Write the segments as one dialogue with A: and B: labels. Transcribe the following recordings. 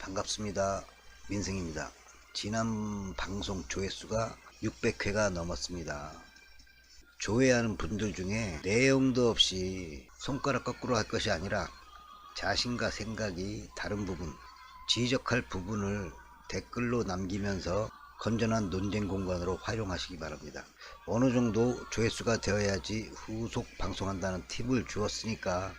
A: 반갑습니다. 민생입니다. 지난 방송 조회수가 600회가 넘었습니다. 조회하는 분들 중에 내용도 없이 손가락 거꾸로 할 것이 아니라 자신과 생각이 다른 부분, 지적할 부분을 댓글로 남기면서 건전한 논쟁 공간으로 활용하시기 바랍니다. 어느 정도 조회수가 되어야지 후속 방송한다는 팁을 주었으니까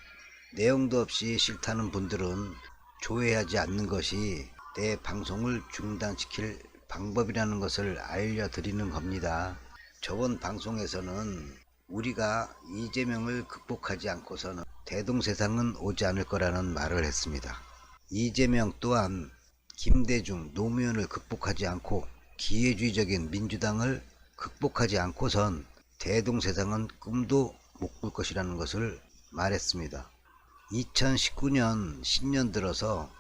A: 내용도 없이 싫다는 분들은 조회하지 않는 것이 내 방송을 중단시킬 방법이라는 것을 알려드리는 겁니다. 저번 방송에서는 우리가 이재명을 극복하지 않고서는 대동세상은 오지 않을 거라는 말을 했습니다. 이재명 또한 김대중, 노무현을 극복하지 않고 기회주의적인 민주당을 극복하지 않고선 대동세상은 꿈도 못 꿀 것이라는 것을 말했습니다. 2019년 신년 들어서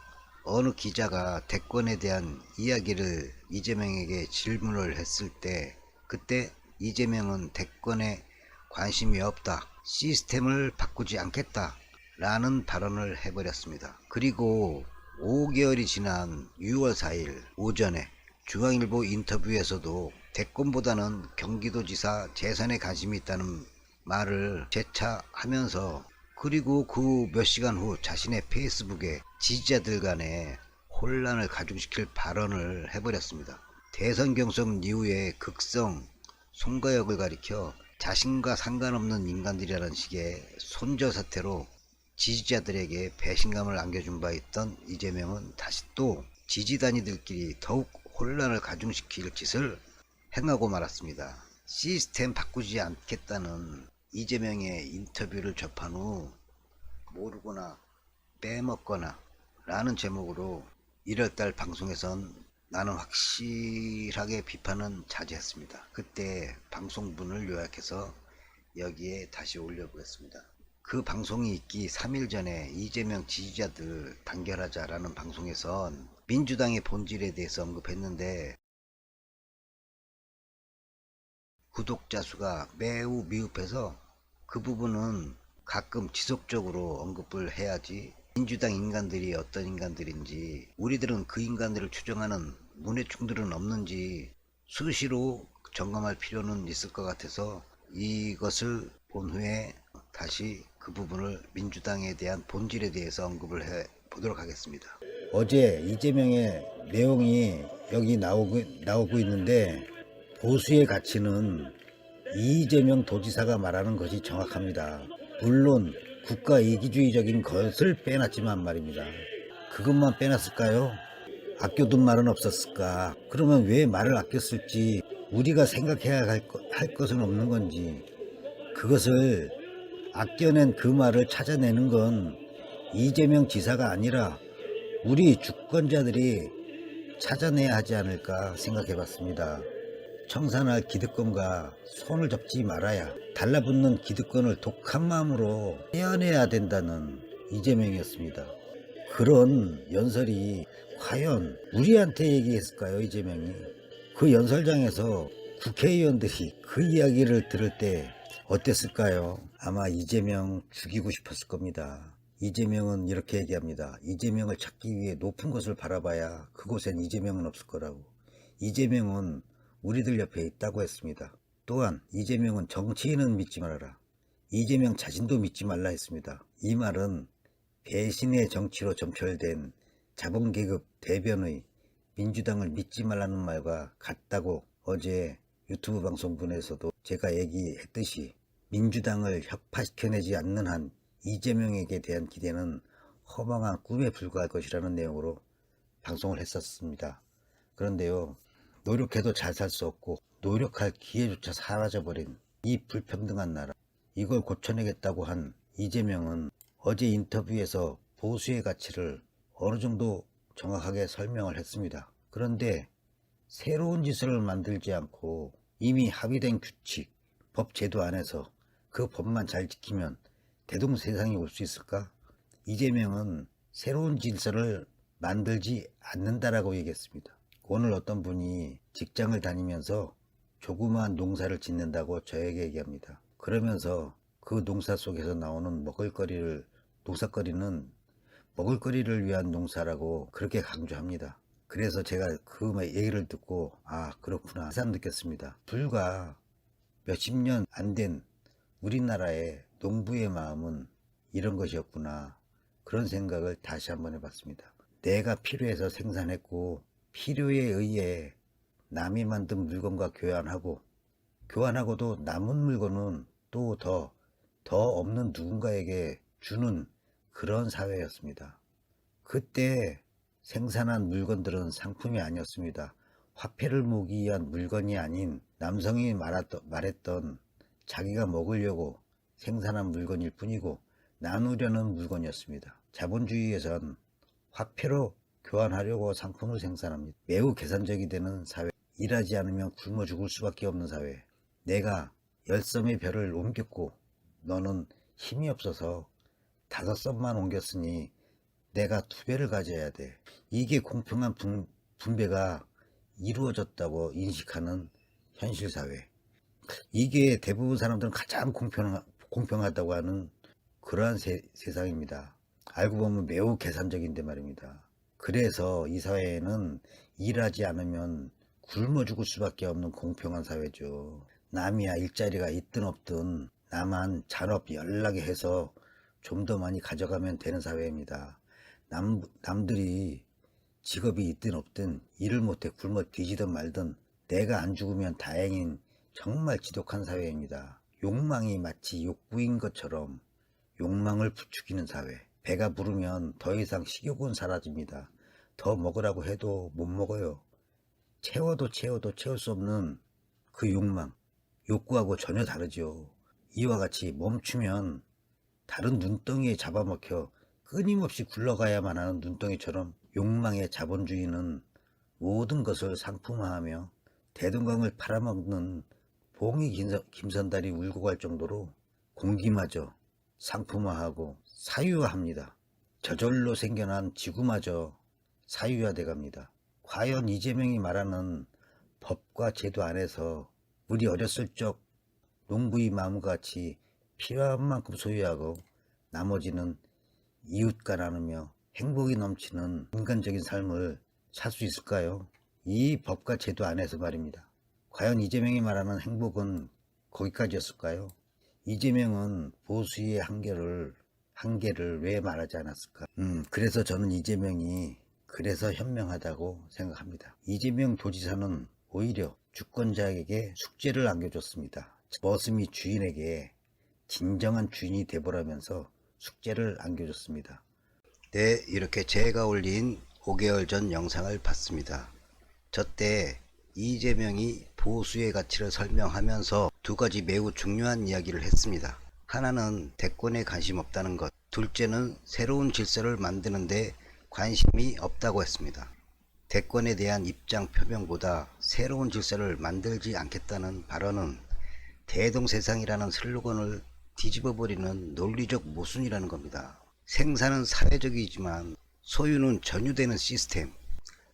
A: 어느 기자가 대권에 대한 이야기를 이재명에게 질문을 했을 때 그때 이재명은 대권에 관심이 없다, 시스템을 바꾸지 않겠다 라는 발언을 해버렸습니다. 그리고 5개월이 지난 6월 4일 오전에 중앙일보 인터뷰에서도 대권보다는 경기도지사 재선에 관심이 있다는 말을 재차하면서 그리고 그 몇 시간 후 자신의 페이스북에 지지자들 간에 혼란을 가중시킬 발언을 해버렸습니다. 대선 경선 이후에 극성 송가혁을 가리켜 자신과 상관없는 인간들이라는 식의 손절 사태로 지지자들에게 배신감을 안겨준 바 있던 이재명은 다시 또 지지단위들끼리 더욱 혼란을 가중시킬 짓을 행하고 말았습니다. 시스템 바꾸지 않겠다는 이재명의 인터뷰를 접한 후 모르거나 빼먹거나 라는 제목으로 1월달 방송에선 나는 확실하게 비판은 자제했습니다. 그때 방송분을 요약해서 여기에 다시 올려보겠습니다. 그 방송이 있기 3일 전에 이재명 지지자들 단결하자라는 방송에선 민주당의 본질에 대해서 언급했는데 구독자 수가 매우 미흡해서 그 부분은 가끔 지속적으로 언급을 해야지 민주당 인간들이 어떤 인간들인지 우리들은 그 인간들을 추정하는 문해충들은 없는지 수시로 점검할 필요는 있을 것 같아서 이것을 본 후에 다시 그 부분을 민주당에 대한 본질에 대해서 언급을 해 보도록 하겠습니다. 어제 이재명의 내용이 여기 나오고 있는데 보수의 가치는 이재명 도지사가 말하는 것이 정확합니다. 물론 국가 이기주의적인 것을 빼놨지만 말입니다. 그것만 빼놨을까요? 아껴둔 말은 없었을까? 그러면 왜 말을 아꼈을지 우리가 생각해야 할 것은 없는 건지 그것을 아껴낸 그 말을 찾아내는 건 이재명 지사가 아니라 우리 주권자들이 찾아내야 하지 않을까 생각해 봤습니다. 청산할 기득권과 손을 잡지 말아야 달라붙는 기득권을 독한 마음으로 떼어내야 된다는 이재명이었습니다. 그런 연설이 과연 우리한테 얘기했을까요? 이재명이 그 연설장에서 국회의원들이 그 이야기를 들을 때 어땠을까요? 아마 이재명 죽이고 싶었을 겁니다. 이재명은 이렇게 얘기합니다. 이재명을 찾기 위해 높은 곳을 바라봐야 그곳엔 이재명은 없을 거라고. 이재명은 우리들 옆에 있다고 했습니다. 또한 이재명은 정치인은 믿지 말아라. 이재명 자신도 믿지 말라 했습니다. 이 말은 배신의 정치로 점철된 자본계급 대변의 민주당을 믿지 말라는 말과 같다고 어제 유튜브 방송분에서도 제가 얘기했듯이 민주당을 혁파시켜내지 않는 한 이재명에게 대한 기대는 허망한 꿈에 불과할 것이라는 내용으로 방송을 했었습니다. 그런데요, 노력해도 잘 살 수 없고 노력할 기회조차 사라져버린 이 불평등한 나라, 이걸 고쳐내겠다고 한 이재명은 어제 인터뷰에서 보수의 가치를 어느 정도 정확하게 설명을 했습니다. 그런데 새로운 짓을 만들지 않고 이미 합의된 규칙, 법 제도 안에서 그 법만 잘 지키면 대동세상이 올 수 있을까? 이재명은 새로운 질서를 만들지 않는다라고 얘기했습니다. 오늘 어떤 분이 직장을 다니면서 조그마한 농사를 짓는다고 저에게 얘기합니다. 그러면서 그 농사 속에서 나오는 먹을거리를, 농사거리는 먹을거리를 위한 농사라고 그렇게 강조합니다. 그래서 제가 그 얘기를 듣고 아 그렇구나 새삼 느꼈습니다. 불과 몇십 년 안 된 우리나라의 농부의 마음은 이런 것이었구나, 그런 생각을 다시 한번 해봤습니다. 내가 필요해서 생산했고 필요에 의해 남이 만든 물건과 교환하고도 남은 물건은 또 더 없는 누군가에게 주는 그런 사회였습니다. 그때 생산한 물건들은 상품이 아니었습니다. 화폐를 모으기 위한 물건이 아닌 남성이 말했던 자기가 먹으려고 생산한 물건일 뿐이고 나누려는 물건이었습니다. 자본주의에선 화폐로 교환하려고 상품을 생산합니다. 매우 계산적이 되는 사회, 일하지 않으면 굶어 죽을 수밖에 없는 사회. 내가 10섬의 별을 옮겼고 너는 힘이 없어서 5섬만 옮겼으니 내가 2배를 가져야 돼. 이게 공평한 분배가 이루어졌다고 인식하는 현실 사회. 이게 대부분 사람들은 가장 공평하다고 하는 그러한 세상입니다. 알고 보면 매우 계산적인데 말입니다. 그래서 이 사회에는 일하지 않으면 굶어 죽을 수밖에 없는 공평한 사회죠. 남이야 일자리가 있든 없든 나만 잔업 연락에 해서 좀 더 많이 가져가면 되는 사회입니다. 남들이 직업이 있든 없든 일을 못해 굶어 뒤지든 말든 내가 안 죽으면 다행인 정말 지독한 사회입니다. 욕망이 마치 욕구인 것처럼 욕망을 부추기는 사회. 배가 부르면 더 이상 식욕은 사라집니다. 더 먹으라고 해도 못 먹어요. 채워도 채울 수 없는 그 욕구하고 전혀 다르죠. 이와 같이 멈추면 다른 눈덩이에 잡아먹혀 끊임없이 굴러가야만 하는 눈덩이처럼 욕망의 자본주의는 모든 것을 상품화하며 대동강을 팔아먹는 봉이 김선달이 울고 갈 정도로 공기마저 상품화하고 사유화합니다. 저절로 생겨난 지구마저 사유화돼 갑니다. 과연 이재명이 말하는 법과 제도 안에서 우리 어렸을 적 농부의 마음과 같이 필요한 만큼 소유하고 나머지는 이웃과 나누며 행복이 넘치는 인간적인 삶을 살 수 있을까요? 이 법과 제도 안에서 말입니다. 과연 이재명이 말하는 행복은 거기까지였을까요? 이재명은 보수의 한계를 왜 말하지 않았을까? 그래서 저는 이재명이 그래서 현명하다고 생각합니다. 이재명 도지사는 오히려 주권자에게 숙제를 안겨줬습니다. 머슴이 주인에게 진정한 주인이 돼보라면서 숙제를 안겨줬습니다. 네, 이렇게 제가 올린 5개월 전 영상을 봤습니다. 저때 이재명이 보수의 가치를 설명하면서 2가지 매우 중요한 이야기를 했습니다. 하나는 대권에 관심 없다는 것, 둘째는 새로운 질서를 만드는데 관심이 없다고 했습니다. 대권에 대한 입장 표명보다 새로운 질서를 만들지 않겠다는 발언은 대동세상이라는 슬로건을 뒤집어버리는 논리적 모순이라는 겁니다. 생산은 사회적이지만 소유는 전유되는 시스템.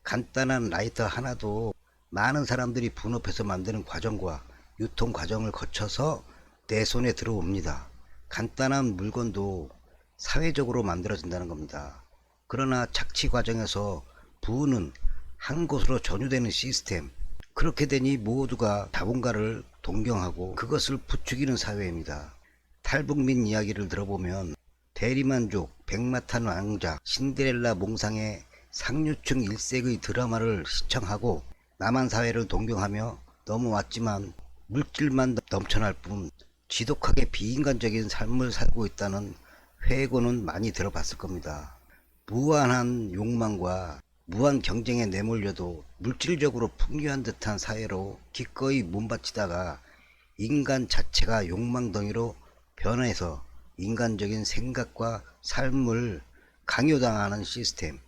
A: 간단한 라이터 하나도 많은 사람들이 분업해서 만드는 과정과 유통 과정을 거쳐서 내 손에 들어옵니다. 간단한 물건도 사회적으로 만들어진다는 겁니다. 그러나 착취 과정에서 부는 한 곳으로 전유되는 시스템. 그렇게 되니 모두가 자본가를 동경하고 그것을 부추기는 사회입니다. 탈북민 이야기를 들어보면 대리만족, 백마탄 왕자, 신데렐라 몽상의 상류층 일색의 드라마를 시청하고 남한 사회를 동경하며 넘어왔지만 물질만 넘쳐날 뿐 지독하게 비인간적인 삶을 살고 있다는 회고는 많이 들어봤을 겁니다. 무한한 욕망과 무한 경쟁에 내몰려도 물질적으로 풍요한 듯한 사회로 기꺼이 몸바치다가 인간 자체가 욕망덩이로 변해서 인간적인 생각과 삶을 강요당하는 시스템.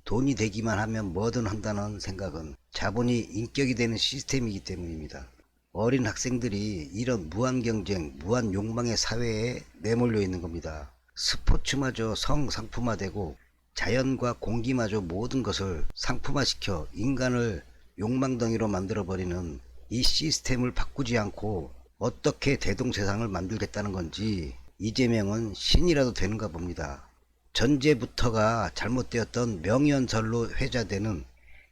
A: 돈이 되기만 하면 뭐든 한다는 생각은 자본이 인격이 되는 시스템이기 때문입니다. 어린 학생들이 이런 무한 경쟁, 무한 욕망의 사회에 내몰려 있는 겁니다. 스포츠마저 성상품화되고 자연과 공기마저 모든 것을 상품화시켜 인간을 욕망덩이로 만들어버리는 이 시스템을 바꾸지 않고 어떻게 대동세상을 만들겠다는 건지 이재명은 신이라도 되는가 봅니다. 전제부터가 잘못되었던 명연설로 회자되는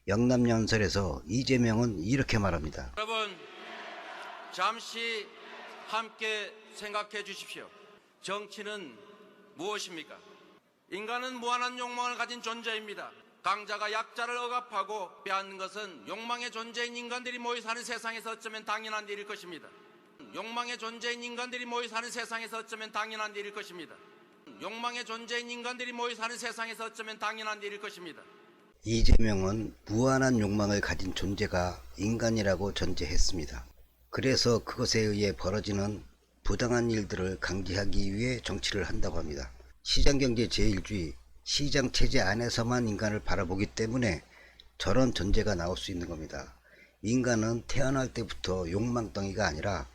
A: 영남연설에서 이재명은 이렇게 말합니다.
B: 여러분, 잠시 함께 생각해 주십시오. 정치는 무엇입니까? 인간은 무한한 욕망을 가진 존재입니다. 강자가 약자를 억압하고 빼앗는 것은 욕망의 존재인 인간들이 모여 사는 세상에서 어쩌면 당연한 일일 것입니다. 욕망의 존재인 인간들이 모여 사는 세상에서 어쩌면 당연한 일일 것입니다. 욕망의 존재인 인간들이 모여 사는 세상에서 어쩌면 당연한 일일 것입니다.
A: 이재명은 무한한 욕망을 가진 존재가 인간이라고 전제했습니다. 그래서 그것에 의해 벌어지는 부당한 일들을 강제하기 위해 정치를 한다고 합니다. 시장경제 제1주의, 시장체제 안에서만 인간을 바라보기 때문에 저런 존재가 나올 수 있는 겁니다. 인간은 태어날 때부터 욕망덩이가 아니라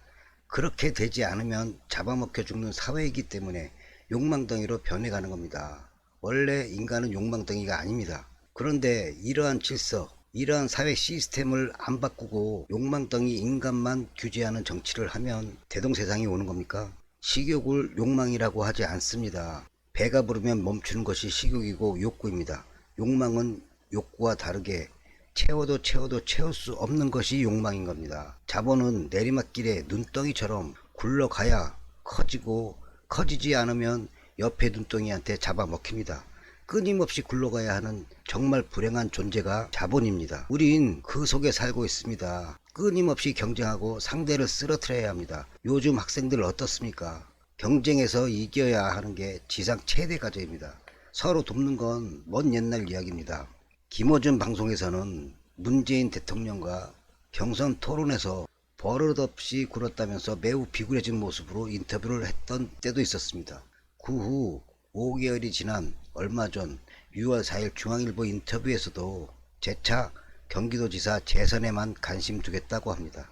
A: 그렇게 되지 않으면 잡아먹혀 죽는 사회이기 때문에 욕망덩이로 변해가는 겁니다. 원래 인간은 욕망덩이가 아닙니다. 그런데 이러한 질서, 이러한 사회 시스템을 안 바꾸고 욕망덩이 인간만 규제하는 정치를 하면 대동세상이 오는 겁니까? 식욕을 욕망이라고 하지 않습니다. 배가 부르면 멈추는 것이 식욕이고 욕구입니다. 욕망은 욕구와 다르게 채워도 채울 수 없는 것이 욕망인 겁니다. 자본은 내리막길에 눈덩이처럼 굴러가야 커지고 커지지 않으면 옆에 눈덩이한테 잡아먹힙니다. 끊임없이 굴러가야 하는 정말 불행한 존재가 자본입니다. 우린 그 속에 살고 있습니다. 끊임없이 경쟁하고 상대를 쓰러뜨려야 합니다. 요즘 학생들 어떻습니까? 경쟁에서 이겨야 하는 게 지상 최대 과제입니다. 서로 돕는 건 먼 옛날 이야기입니다. 김어준 방송에서는 문재인 대통령과 경선 토론에서 버릇없이 굴었다면서 매우 비굴해진 모습으로 인터뷰를 했던 때도 있었습니다. 그 후 5개월이 지난 얼마 전 6월 4일 중앙일보 인터뷰에서도 재차 경기도지사 재선에만 관심 두겠다고 합니다.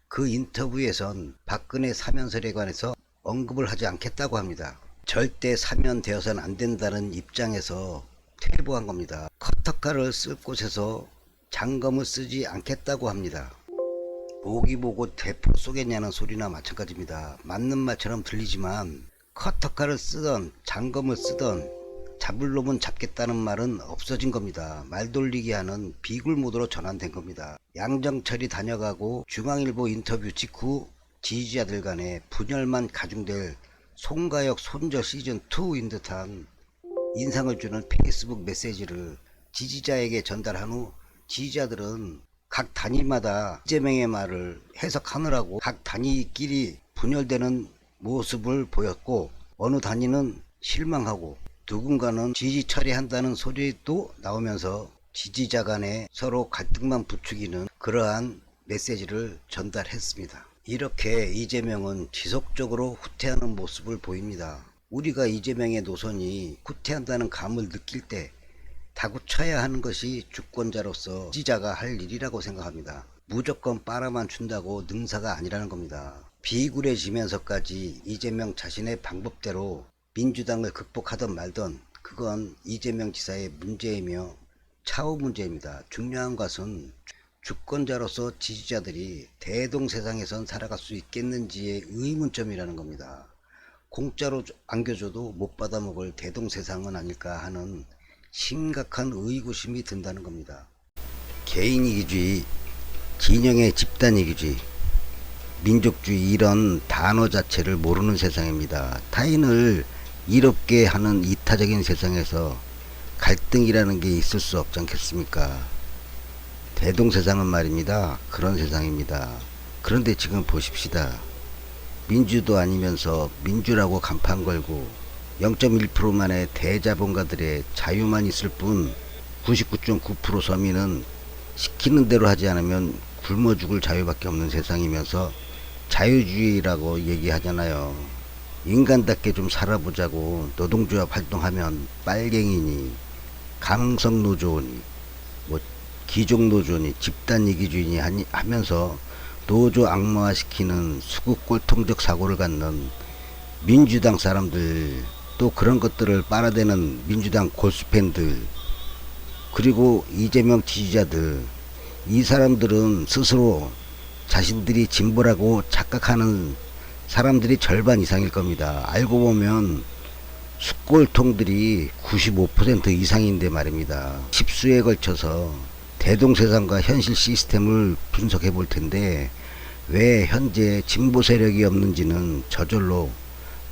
A: 그 인터뷰에선 박근혜 사면설에 관해서 언급을 하지 않겠다고 합니다. 절대 사면되어서는 안 된다는 입장에서 퇴보한 겁니다. 커터칼을 쓸 곳에서 장검을 쓰지 않겠다고 합니다. 보기 보고 대포 쏘겠냐는 소리나 마찬가지입니다. 맞는 말처럼 들리지만 커터칼을 쓰던 장검을 쓰던 잡을 놈은 잡겠다는 말은 없어진 겁니다. 말 돌리기 하는 비굴 모드로 전환된 겁니다. 양정철이 다녀가고 중앙일보 인터뷰 직후 지지자들 간에 분열만 가중될 송가역 손절 시즌2인 듯한 인상을 주는 페이스북 메시지를 지지자에게 전달한 후 지지자들은 각 단위마다 이재명의 말을 해석하느라고 각 단위끼리 분열되는 모습을 보였고 어느 단위는 실망하고 누군가는 지지 처리한다는 소리도 나오면서 지지자 간에 서로 갈등만 부추기는 그러한 메시지를 전달했습니다. 이렇게 이재명은 지속적으로 후퇴하는 모습을 보입니다. 우리가 이재명의 노선이 후퇴한다는 감을 느낄 때 다구쳐야 하는 것이 주권자로서 지지자가 할 일이라고 생각합니다. 무조건 빨아만 준다고 능사가 아니라는 겁니다. 비굴해지면서까지 이재명 자신의 방법대로 민주당을 극복하든 말든 그건 이재명 지사의 문제이며 차후 문제입니다. 중요한 것은 주권자로서 지지자들이 대동세상에선 살아갈 수 있겠는지의 의문점이라는 겁니다. 공짜로 안겨줘도 못 받아먹을 대동세상은 아닐까 하는 심각한 의구심이 든다는 겁니다. 개인이기주의, 진영의 집단이기주의, 민족주의 이런 단어 자체를 모르는 세상입니다. 타인을 이롭게 하는 이타적인 세상에서 갈등이라는 게 있을 수 없지 않겠습니까? 대동세상은 말입니다. 그런 세상입니다. 그런데 지금 보십시다. 민주도 아니면서 민주라고 간판 걸고 0.1%만의 대자본가들의 자유만 있을 뿐 99.9% 서민은 시키는 대로 하지 않으면 굶어 죽을 자유밖에 없는 세상이면서 자유주의라고 얘기하잖아요. 인간답게 좀 살아보자고 노동조합 활동하면 빨갱이니 감성노조니 뭐 기종노조니 집단이기주의니 하면서 노조 악마화시키는 수국 꼴통적 사고를 갖는 민주당 사람들, 또 그런 것들을 빨아대는 민주당 골수팬들, 그리고 이재명 지지자들, 이 사람들은 스스로 자신들이 진보라고 착각하는 사람들이 절반 이상일 겁니다. 알고 보면 숫골통들이 95% 이상인데 말입니다. 10수에 걸쳐서 대동세상과 현실 시스템을 분석해 볼 텐데 왜 현재 진보 세력이 없는지는 저절로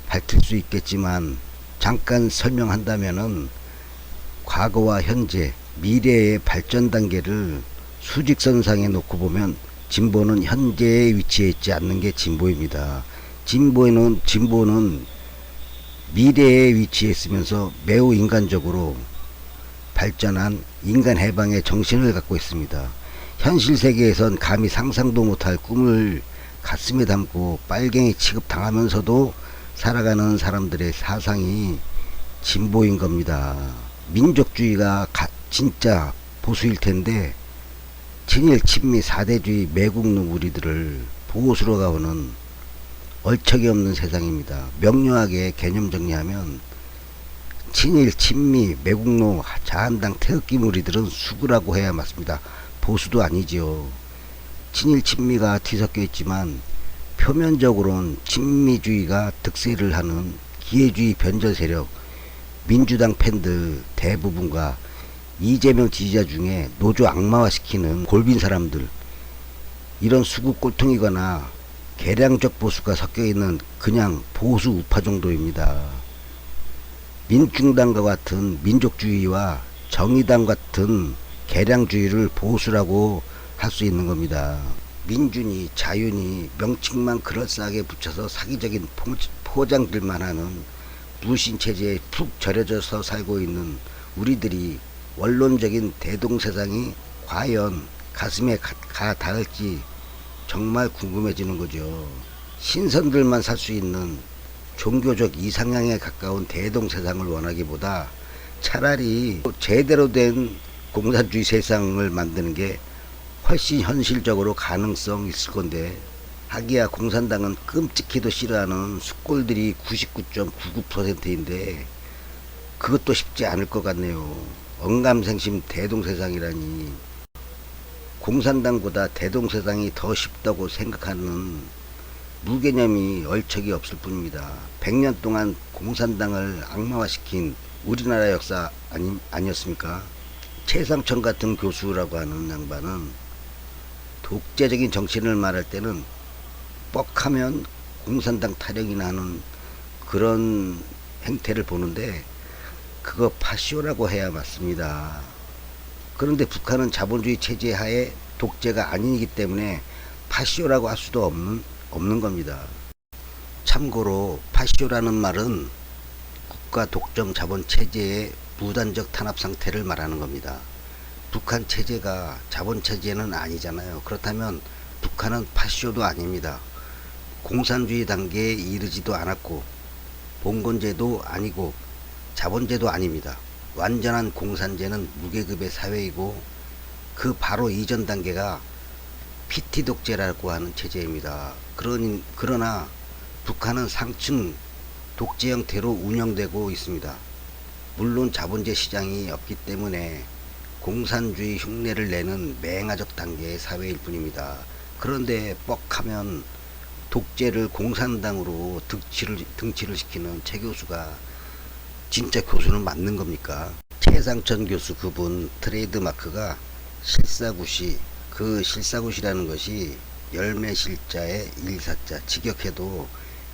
A: 밝힐 수 있겠지만 잠깐 설명한다면은 과거와 현재, 미래의 발전 단계를 수직선상에 놓고 보면 진보는 현재에 위치해 있지 않는 게 진보입니다. 진보는 미래에 위치해 있으면서 매우 인간적으로 발전한 인간 해방의 정신을 갖고 있습니다. 현실 세계에선 감히 상상도 못할 꿈을 가슴에 담고 빨갱이 취급당하면서도 살아가는 사람들의 사상이 진보인 겁니다. 민족주의가 진짜 보수일 텐데 친일 친미 4대주의 매국노 우리들을 보수로 가오는 얼척이 없는 세상입니다. 명료하게 개념 정리하면 친일 친미 매국노 자한당 태극기 무리들은 수구라고 해야 맞습니다. 보수도 아니지요. 친일 친미가 뒤섞여 있지만 표면적으로는 친미주의가 득세를 하는 기회주의 변절 세력 민주당 팬들 대부분과 이재명 지지자 중에 노조 악마화시키는 골빈 사람들, 이런 수구 꼴통이거나 개량적 보수가 섞여있는 그냥 보수 우파 정도입니다. 민중당과 같은 민족주의와 정의당 같은 개량주의를 보수라고 할 수 있는 겁니다. 민준이 자윤이 명칭만 그럴싸하게 붙여서 사기적인 포장들만 하는 무신체제에 푹 절여져서 살고 있는 우리들이 원론적인 대동세상이 과연 가슴에 가 닿을지 정말 궁금해지는 거죠. 신선들만 살 수 있는 종교적 이상향에 가까운 대동세상을 원하기보다 차라리 제대로 된 공산주의 세상을 만드는 게 훨씬 현실적으로 가능성 있을 건데, 하기야 공산당은 끔찍히도 싫어하는 숫골들이 99.99%인데 그것도 쉽지 않을 것 같네요. 언감생심 대동세상이라니. 공산당보다 대동세상이 더 쉽다고 생각하는 무개념이 얼척이 없을 뿐입니다. 100년 동안 공산당을 악마화시킨 우리나라 역사 아니었습니까? 최상천 같은 교수라고 하는 양반은 독재적인 정신을 말할 때는 뻑하면 공산당 타령이나 하는 그런 행태를 보는데 그거 파쇼라고 해야 맞습니다. 그런데 북한은 자본주의 체제 하에 독재가 아니기 때문에 파쇼라고 할 수도 없는 겁니다. 참고로 파쇼라는 말은 국가 독점 자본 체제의 무단적 탄압 상태를 말하는 겁니다. 북한 체제가 자본 체제는 아니잖아요. 그렇다면 북한은 파쇼도 아닙니다. 공산주의 단계에 이르지도 않았고 봉건제도 아니고 자본제도 아닙니다. 완전한 공산제는 무계급의 사회이고 그 바로 이전 단계가 PT 독재라고 하는 체제입니다. 그러나 북한은 상층 독재 형태로 운영되고 있습니다. 물론 자본제 시장이 없기 때문에 공산주의 흉내를 내는 맹아적 단계의 사회일 뿐입니다. 그런데 뻑하면 독재를 공산당으로 등치를 시키는 최 교수가 진짜 교수는 맞는 겁니까? 최상천 교수 그분 트레이드 마크가 실사구시, 그 실사구시라는 것이 열매실자의 일사자, 직역해도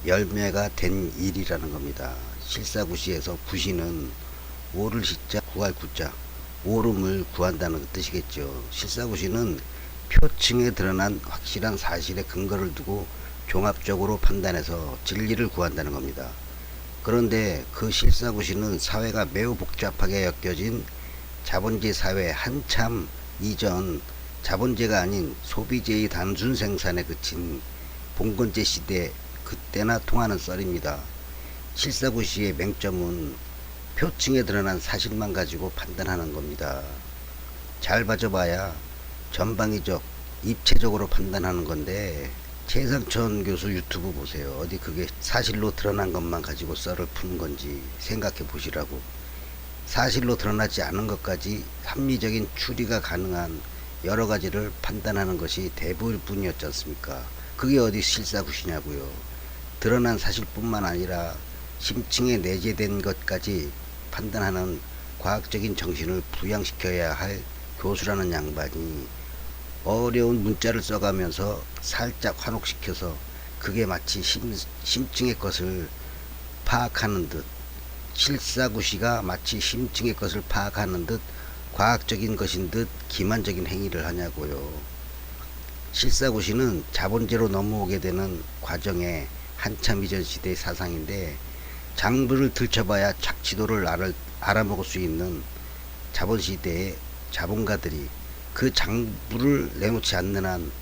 A: 열매가 된 일이라는 겁니다. 실사구시에서 구시는 오를 시자 구할 구자, 오름을 구한다는 뜻이겠죠. 실사구시는 표층에 드러난 확실한 사실의 근거를 두고 종합적으로 판단해서 진리를 구한다는 겁니다. 그런데 그 실사구시는 사회가 매우 복잡하게 엮여진 자본주의 사회 한참 이전 자본제가 아닌 소비제의 단순 생산에 그친 봉건제 시대 그때나 통하는 썰입니다. 실사구시의 맹점은 표층에 드러난 사실만 가지고 판단하는 겁니다. 잘 봐줘봐야 전방위적, 입체적으로 판단하는 건데 최상천 교수 유튜브 보세요. 어디 그게 사실로 드러난 것만 가지고 썰을 푸는 건지 생각해 보시라고. 사실로 드러나지 않은 것까지 합리적인 추리가 가능한 여러 가지를 판단하는 것이 대부분이었지 않습니까? 그게 어디 실사구시냐고요. 드러난 사실뿐만 아니라 심층에 내재된 것까지 판단하는 과학적인 정신을 부양시켜야 할 교수라는 양반이 어려운 문자를 써가면서 살짝 환혹시켜서 그게 마치 심층의 것을 파악하는 듯, 실사구시가 마치 심층의 것을 파악하는 듯 과학적인 것인 듯 기만적인 행위를 하냐고요. 실사구시는 자본제로 넘어오게 되는 과정에 한참 이전 시대의 사상인데, 장부를 들춰봐야 착취도를 알아먹을 수 있는 자본시대의 자본가들이 그 장부를 내놓지 않는 한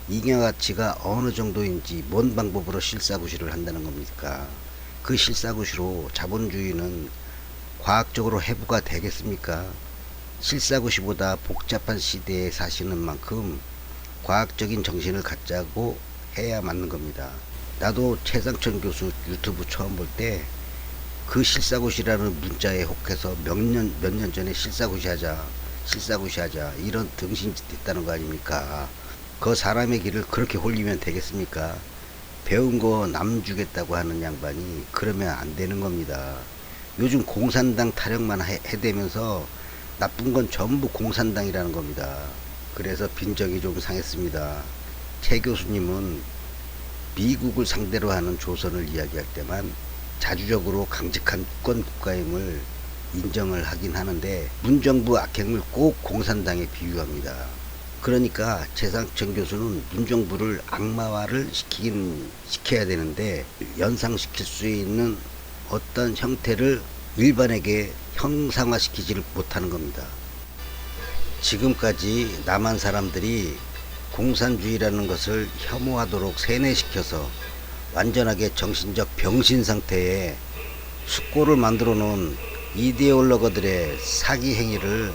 A: 잉여가치가 어느 정도인지 뭔 방법으로 실사구시를 한다는 겁니까? 그 실사구시로 자본주의는 과학적으로 해부가 되겠습니까? 실사구시보다 복잡한 시대에 사시는 만큼 과학적인 정신을 갖자고 해야 맞는 겁니다. 나도 최상천 교수 유튜브 처음 볼 때 그 실사구시라는 문자에 혹해서 몇 년 전에 실사구시 하자 이런 등신짓 했다는 거 아닙니까? 그 사람의 길을 그렇게 홀리면 되겠습니까? 배운 거 남 주겠다고 하는 양반이 그러면 안 되는 겁니다. 요즘 공산당 타령만 해대면서 나쁜 건 전부 공산당이라는 겁니다. 그래서 빈정이 좀 상했습니다. 최 교수님은 미국을 상대로 하는 조선을 이야기할 때만 자주적으로 강직한 주권 국가임을 인정을 하긴 하는데, 문정부 악행을 꼭 공산당에 비유합니다. 그러니까 최상천 교수는 문정부를 악마화를 시켜야 되는데, 연상시킬 수 있는 어떤 형태를 일반에게 형상화시키지를 못하는 겁니다. 지금까지 남한 사람들이 공산주의라는 것을 혐오하도록 세뇌시켜서 완전하게 정신적 병신 상태에 숙고를 만들어 놓은 이데올로거들의 사기 행위를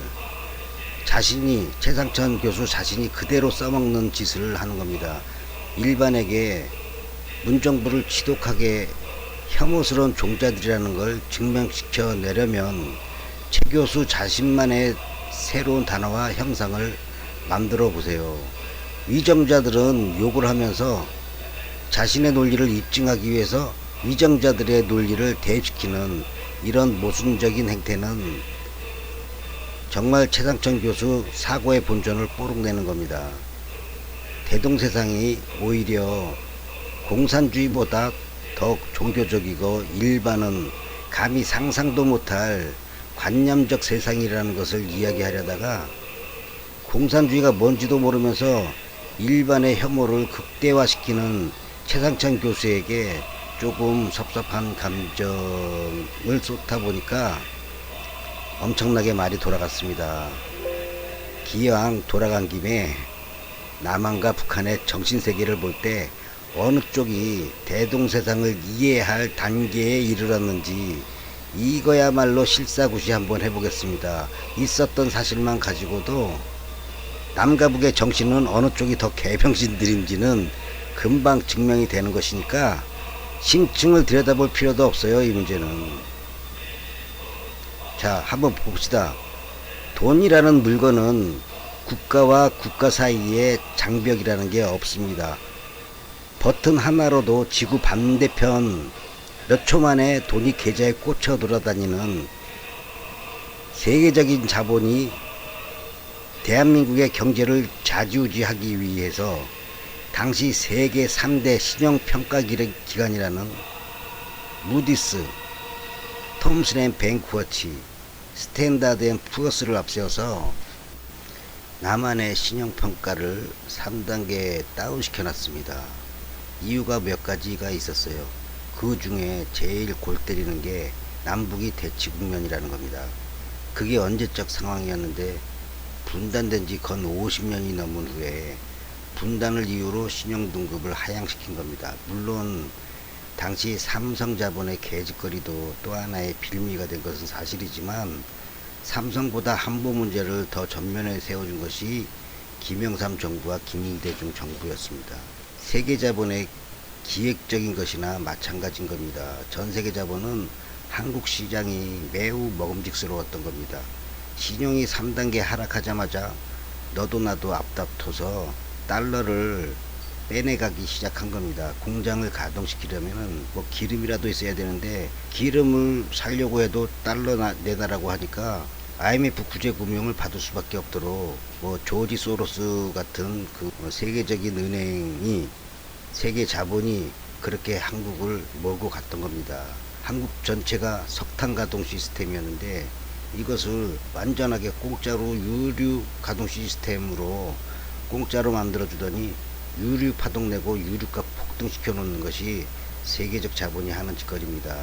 A: 최상천 교수 자신이 그대로 써먹는 짓을 하는 겁니다. 일반에게 문정부를 지독하게 혐오스러운 종자들이라는 걸 증명시켜 내려면 최 교수 자신만의 새로운 단어와 형상을 만들어 보세요. 위정자들은 욕을 하면서 자신의 논리를 입증하기 위해서 위정자들의 논리를 대입시키는 이런 모순적인 행태는 정말 최상천 교수 사고의 본전을 뽀록내는 겁니다. 대동세상이 오히려 공산주의보다 더 종교적이고 일반은 감히 상상도 못할 관념적 세상이라는 것을 이야기하려다가 공산주의가 뭔지도 모르면서 일반의 혐오를 극대화시키는 최상천 교수에게 조금 섭섭한 감정을 쏟다 보니까 엄청나게 말이 돌아갔습니다. 기왕 돌아간 김에 남한과 북한의 정신세계를 볼 때 어느 쪽이 대동세상을 이해할 단계에 이르렀는지 이거야말로 실사구시 한번 해보겠습니다. 있었던 사실만 가지고도 남과 북의 정신은 어느 쪽이 더 개병신들인지는 금방 증명이 되는 것이니까 심층을 들여다볼 필요도 없어요. 이 문제는. 자, 한번 봅시다. 돈이라는 물건은 국가와 국가 사이에 장벽이라는 게 없습니다. 버튼 하나로도 지구 반대편 몇 초 만에 돈이 계좌에 꽂혀 돌아다니는 세계적인 자본이 대한민국의 경제를 좌지우지하기 위해서 당시 세계 3대 신용평가기관이라는 무디스, 톰슨 & 뱅크워치, 스탠다드 앤 푸어스를 앞세워서 남한의 신용평가를 3단계에 다운시켜 놨습니다. 이유가 몇 가지가 있었어요. 그 중에 제일 골 때리는 게 남북이 대치 국면이라는 겁니다. 그게 언제적 상황이었는데 분단된 지 건 50년이 넘은 후에 분단을 이유로 신용등급을 하향시킨 겁니다. 물론 당시 삼성자본의 개짓거리도 또 하나의 빌미가 된 것은 사실이지만, 삼성보다 한보 문제를 더 전면에 세워준 것이 김영삼 정부와 김일대중 정부였습니다. 세계자본의 기획적인 것이나 마찬가지인 겁니다. 전세계 자본은 한국 시장이 매우 먹음직스러웠던 겁니다. 신용이 3단계 하락하자마자 너도 나도 앞다퉈서 달러를 빼내가기 시작한 겁니다. 공장을 가동시키려면은 뭐 기름이라도 있어야 되는데 기름을 사려고 해도 달러 내다라고 하니까 IMF 구제금융을 받을 수밖에 없도록 뭐 조지 소로스 같은 그 세계적인 은행이 세계 자본이 그렇게 한국을 몰고 갔던 겁니다. 한국 전체가 석탄 가동 시스템이었는데 이것을 완전하게 공짜로 유류 가동 시스템으로 공짜로 만들어 주더니 유류 파동 내고 유류값 폭등시켜 놓는 것이 세계적 자본이 하는 짓거리입니다.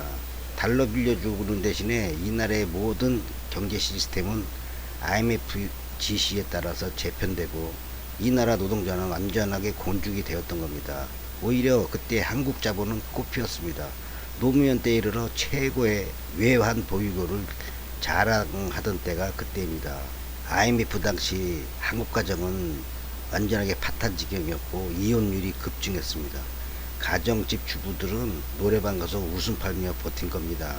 A: 달러 빌려주는 대신에 이 나라의 모든 경제 시스템은 IMF 지시에 따라서 재편되고 이 나라 노동자는 완전하게 곤죽이 되었던 겁니다. 오히려 그때 한국 자본은 꽃피었습니다. 노무현 때 이르러 최고의 외환 보유고를 자랑하던 때가 그때입니다. IMF 당시 한국 가정은 완전하게 파탄지경이었고 이혼율이 급증했습니다. 가정집 주부들은 노래방 가서 웃음 팔며 버틴 겁니다.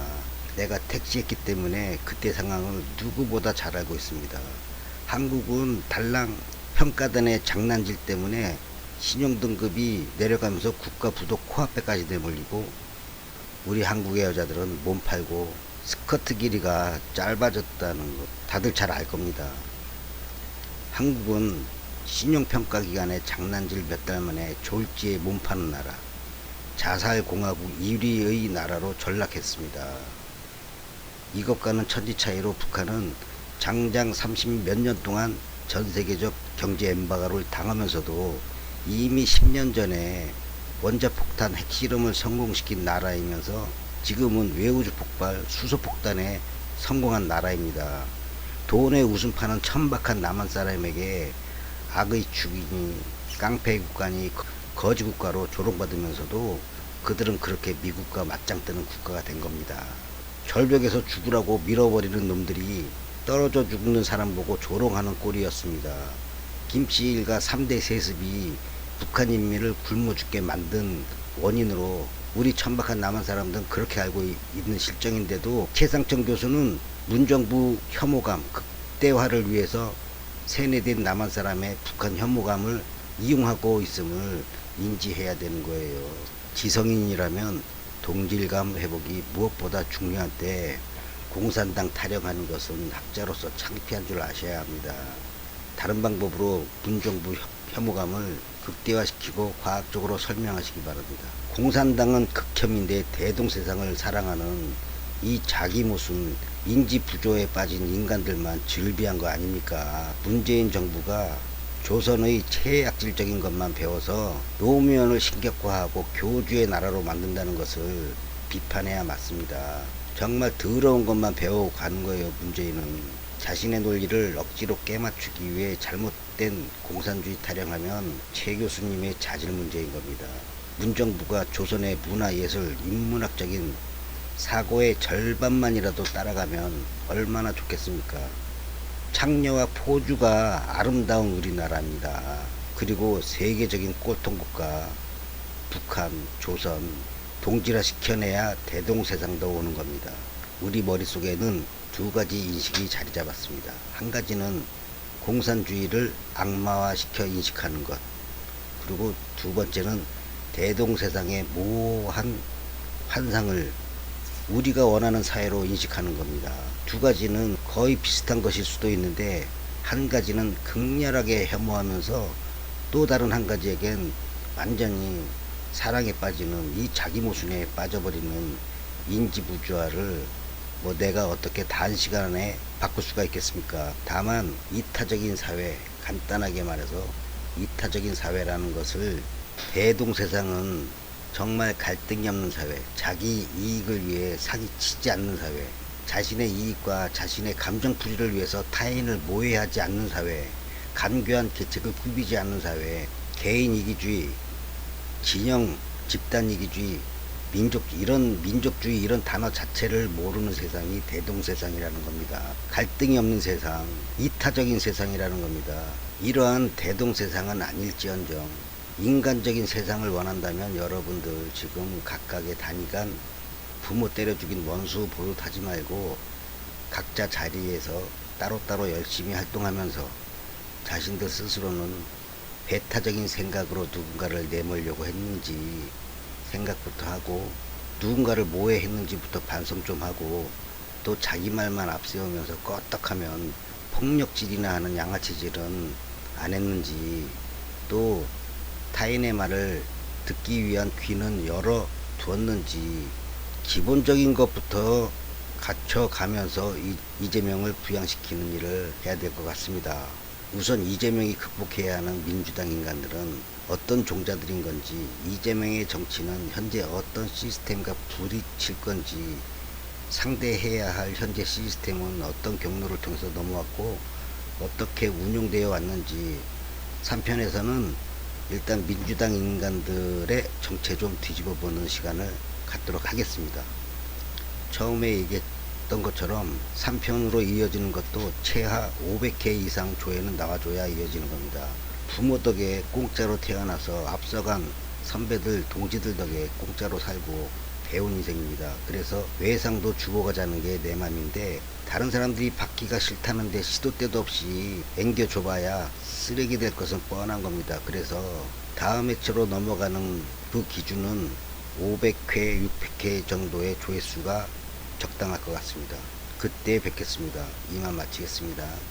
A: 내가 택시했기 때문에 그때 상황을 누구보다 잘 알고 있습니다. 한국은 달랑 평가단의 장난질 때문에 신용등급이 내려가면서 국가 부도 코앞에까지 내몰리고 우리 한국의 여자들은 몸 팔고 스커트 길이가 짧아졌다는 것 다들 잘 알 겁니다. 한국은 신용평가 기간에 장난질 몇 달 만에 졸지에 몸 파는 나라, 자살공화국 1위의 나라로 전락했습니다. 이것과는 천지 차이로 북한은 장장 30 몇 년 동안 전 세계적 경제 엠바고를 당하면서도 이미 10년 전에 원자폭탄 핵실험을 성공시킨 나라이면서 지금은 외우주 폭발, 수소폭탄에 성공한 나라입니다. 돈에 웃음 파는 천박한 남한 사람에게 악의 죽이니 깡패 국가니 거지 국가로 조롱받으면서도 그들은 그렇게 미국과 맞짱 뜨는 국가가 된 겁니다. 절벽에서 죽으라고 밀어버리는 놈들이 떨어져 죽는 사람 보고 조롱하는 꼴이었습니다. 김씨 일가 3대 세습이 북한 인민을 굶어 죽게 만든 원인으로 우리 천박한 남한 사람들은 그렇게 알고 있는 실정인데도 최상청 교수는 문정부 혐오감 극대화를 위해서 세뇌된 남한 사람의 북한 혐오감을 이용하고 있음을 인지해야 되는 거예요. 지성인이라면 동질감 회복이 무엇보다 중요한 때 공산당 타령하는 것은 학자로서 창피한 줄 아셔야 합니다. 다른 방법으로 문정부 혐오감을 극대화시키고 과학적으로 설명하시기 바랍니다. 공산당은 극혐인데 대동세상을 사랑하는 이 자기 모순 인지 부조에 빠진 인간들만 즐비한 거 아닙니까? 문재인 정부가 조선의 최악질적인 것만 배워서 노무현을 신격화하고 교주의 나라로 만든다는 것을 비판해야 맞습니다. 정말 더러운 것만 배우고 가는 거예요. 문재인은 자신의 논리를 억지로 깨맞추기 위해 잘못된 공산주의 타령하면 최 교수님의 자질 문제인 겁니다. 문정부가 조선의 문화예술 인문학적인 사고의 절반만이라도 따라가면 얼마나 좋겠습니까? 창녀와 포주가 아름다운 우리나라입니다. 그리고 세계적인 꼴통국가 북한, 조선 동질화 시켜내야 대동세상도 오는 겁니다. 우리 머릿속에는 두 가지 인식이 자리 잡았습니다. 한 가지는 공산주의를 악마화시켜 인식하는 것, 그리고 두 번째는 대동세상의 모호한 환상을 우리가 원하는 사회로 인식하는 겁니다. 두 가지는 거의 비슷한 것일 수도 있는데 한 가지는 극렬하게 혐오하면서 또 다른 한 가지에겐 완전히 사랑에 빠지는 이 자기 모순에 빠져버리는 인지부조화를 뭐 내가 어떻게 단시간에 바꿀 수가 있겠습니까? 다만 이타적인 사회, 간단하게 말해서 이타적인 사회라는 것을 대동세상은 정말 갈등이 없는 사회, 자기 이익을 위해 사기치지 않는 사회, 자신의 이익과 자신의 감정풀이를 위해서 타인을 모해하지 않는 사회, 간교한 계책을 꾸미지 않는 사회, 개인 이기주의, 진영 집단 이기주의, 이런 민족주의 이런 단어 자체를 모르는 세상이 대동세상이라는 겁니다. 갈등이 없는 세상, 이타적인 세상이라는 겁니다. 이러한 대동세상은 아닐지언정 인간적인 세상을 원한다면 여러분들 지금 각각의 단위간 부모 때려 죽인 원수 버릇하지 말고 각자 자리에서 따로따로 열심히 활동하면서 자신들 스스로는 배타적인 생각으로 누군가를 내몰려고 했는지 생각부터 하고, 누군가를 모해했는지부터 반성 좀 하고, 또 자기 말만 앞세우면서 껐떡하면 폭력질이나 하는 양아치질은 안 했는지, 또 타인의 말을 듣기 위한 귀는 열어 두었는지, 기본적인 것부터 갖춰가면서 이재명을 부양시키는 일을 해야 될 것 같습니다. 우선 이재명이 극복해야 하는 민주당 인간들은 어떤 종자들인 건지, 이재명의 정치는 현재 어떤 시스템과 부딪힐 건지, 상대해야 할 현재 시스템은 어떤 경로를 통해서 넘어왔고 어떻게 운용되어 왔는지, 3편에서는 일단 민주당 인간들의 정체 좀 뒤집어 보는 시간을 갖도록 하겠습니다. 처음에 얘기했던 것처럼 3편으로 이어지는 것도 최하 500회 이상 조회는 나와줘야 이어지는 겁니다. 부모 덕에 공짜로 태어나서 앞서간 선배들, 동지들 덕에 공짜로 살고 배운 인생입니다. 그래서 외상도 주고 가자는 게 내 맘인데, 다른 사람들이 받기가 싫다는데 시도 때도 없이 앵겨줘봐야 쓰레기 될 것은 뻔한 겁니다. 그래서 다음 회차로 넘어가는 그 기준은 500회, 600회 정도의 조회수가 적당할 것 같습니다. 그때 뵙겠습니다. 이만 마치겠습니다.